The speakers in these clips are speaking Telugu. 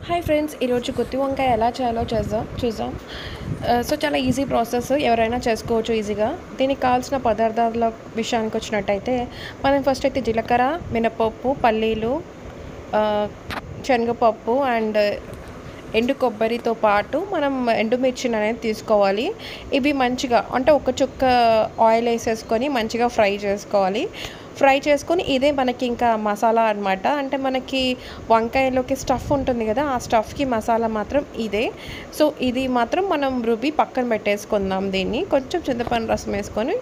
హాయ్ ఫ్రెండ్స్, ఈరోజు గుత్తి వంకాయ ఎలా చేయాలో చూద్దాం. సో చాలా ఈజీ ప్రాసెస్, ఎవరైనా చేసుకోవచ్చు ఈజీగా. దీనికి కావాల్సిన పదార్థాల విషయానికి వచ్చినట్టయితే, మనం ఫస్ట్ అయితే జీలకర్ర, మినపప్పు, పల్లీలు, శనగపప్పు అండ్ ఎండు కొబ్బరితో పాటు మనం ఎండుమిర్చిని అనేది తీసుకోవాలి. ఇవి మంచిగా అంటే ఒక చుక్క ఆయిల్ వేసేసుకొని మంచిగా ఫ్రై చేసుకోవాలి. ఫ్రై చేసుకొని ఇదే మనకి ఇంకా మసాలా అనమాట. అంటే మనకి వంకాయలోకి స్టఫ్ ఉంటుంది కదా, ఆ స్టఫ్కి మసాలా మాత్రం ఇదే. సో ఇది మాత్రం మనం రుబ్బి పక్కన పెట్టేసుకుందాం. దీన్ని కొంచెం చింతపండు రసం వేసుకొని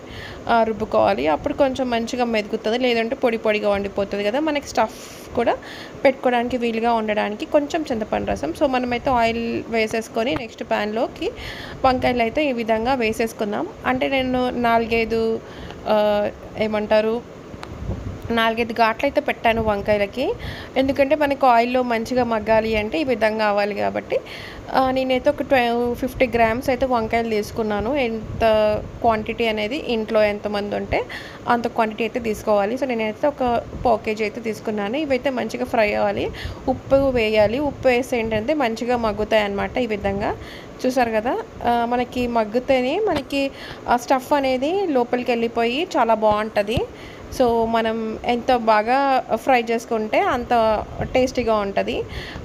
రుబ్బుకోవాలి. అప్పుడు కొంచెం మంచిగా మెదుగుతుంది, లేదంటే పొడి పొడిగా వండిపోతుంది కదా. మనకి స్టఫ్ కూడా పెట్టుకోవడానికి వీలుగా ఉండడానికి కొంచెం చింతపండు రసం. సో మనమైతే ఆయిల్ వేసేసుకొని నెక్స్ట్ ప్యాన్లోకి వంకాయలు అయితే ఈ విధంగా వేసేసుకుందాం. అంటే నేను 4-5 ఏమంటారు 4-5 ఘాట్లు అయితే పెట్టాను వంకాయలకి. ఎందుకంటే మనకు ఆయిల్లో మంచిగా మగ్గాలి అంటే ఈ విధంగా అవ్వాలి కాబట్టి. నేనైతే ఒక 50 గ్రామ్స్ అయితే వంకాయలు తీసుకున్నాను. ఎంత క్వాంటిటీ అనేది ఇంట్లో ఎంతమంది ఉంటే అంత క్వాంటిటీ అయితే తీసుకోవాలి. సో నేనైతే ఒక పావు కేజీ అయితే తీసుకున్నాను. ఇవైతే మంచిగా ఫ్రై అవ్వాలి. ఉప్పు వేయాలి. ఉప్పు వేస్తే ఏంటంటే మంచిగా మగ్గుతాయి అన్నమాట. ఈ విధంగా చూసారు కదా, మనకి మగ్గితేనే మనకి ఆ స్టఫ్ అనేది లోపలికి వెళ్ళిపోయి చాలా బాగుంటుంది. సో మనం ఎంత బాగా ఫ్రై చేసుకుంటే అంత టేస్టీగా ఉంటుంది.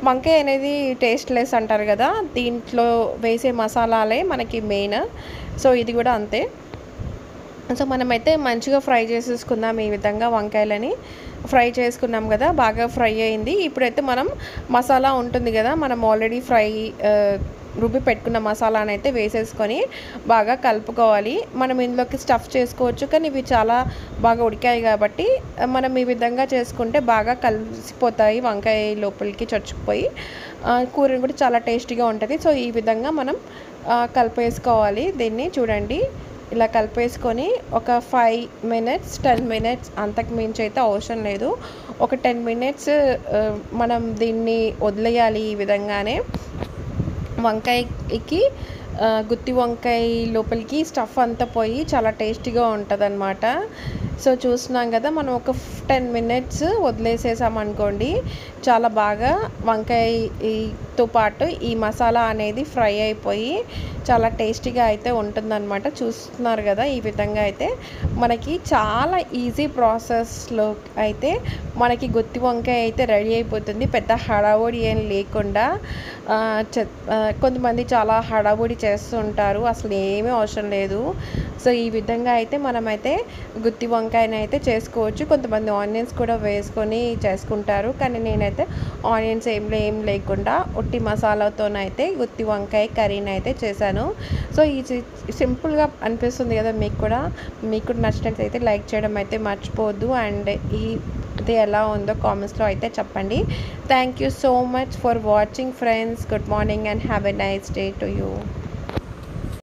వంకాయ అనేది టేస్ట్లెస్ అంటారు కదా, దీంట్లో వేసే మసాలాలే మనకి మెయిన్. సో ఇది కూడా అంతే. సో మనమైతే మంచిగా ఫ్రై చేసేసుకుందాం. ఈ విధంగా వంకాయలని ఫ్రై చేసుకున్నాం కదా, బాగా ఫ్రై అయింది. ఇప్పుడైతే మనం మసాలా ఉంటుంది కదా, మనం ఆల్రెడీ రుబ్బి పెట్టుకున్న మసాలాను అయితే వేసేసుకొని బాగా కలుపుకోవాలి. మనం ఇందులోకి స్టఫ్ చేసుకోవచ్చు, కానీ ఇవి చాలా బాగా ఉడికాయి కాబట్టి మనం ఈ విధంగా చేసుకుంటే బాగా కలిసిపోతాయి వంకాయ లోపలికి చొచ్చుకుపోయి. కూర కూడా చాలా టేస్టీగా ఉంటుంది. సో ఈ విధంగా మనం కలిపేసుకోవాలి. దీన్ని చూడండి, ఇలా కలిపేసుకొని ఒక 5 మినిట్స్ 10 మినిట్స్, అంతకు మించి అయితే అవసరం లేదు. ఒక 10 మినిట్స్ మనం దీన్ని వదిలేయాలి. ఈ విధంగానే వంకాయకి గుత్తి వంకాయ లోపలికి స్టఫ్ అంతా పోయి చాలా టేస్టీగా ఉంటుందన్నమాట. సో చూస్తున్నాం కదా, మనం ఒక 10 మినిట్స్ వదిలేసేసామనుకోండి, చాలా బాగా వంకాయతో పాటు ఈ మసాలా అనేది ఫ్రై అయిపోయి చాలా టేస్టీగా అయితే ఉంటుందన్నమాట. చూస్తున్నారు కదా, ఈ విధంగా అయితే మనకి చాలా ఈజీ ప్రాసెస్లో అయితే మనకి గుత్తి వంకాయ అయితే రెడీ అయిపోతుంది. పెద్ద హడావుడి ఏం లేకుండా. కొంతమంది చాలా హడావుడి చేస్తుంటారు, అసలు ఏమీ అవసరం లేదు. సో ఈ విధంగా అయితే మనమైతే గుత్తి వంకాయని అయితే చేసుకోవచ్చు. కొంతమంది ఆనియన్స్ కూడా వేసుకొని చేసుకుంటారు, కానీ నేనైతే ఆనియన్స్ ఏం లేకుండా ఒట్టి మసాలాతోనైతే గుత్తి వంకాయ కర్రీని అయితే చేశాను. సో ఈ సింపుల్గా అనిపిస్తుంది కదా మీకు కూడా నచ్చినట్లయితే లైక్ చేయడం అయితే మర్చిపోవద్దు. అండ్ ఇది ఎలా ఉందో కామెంట్స్లో అయితే చెప్పండి. Thank you so much for watching friends. Good morning and have a nice day to you.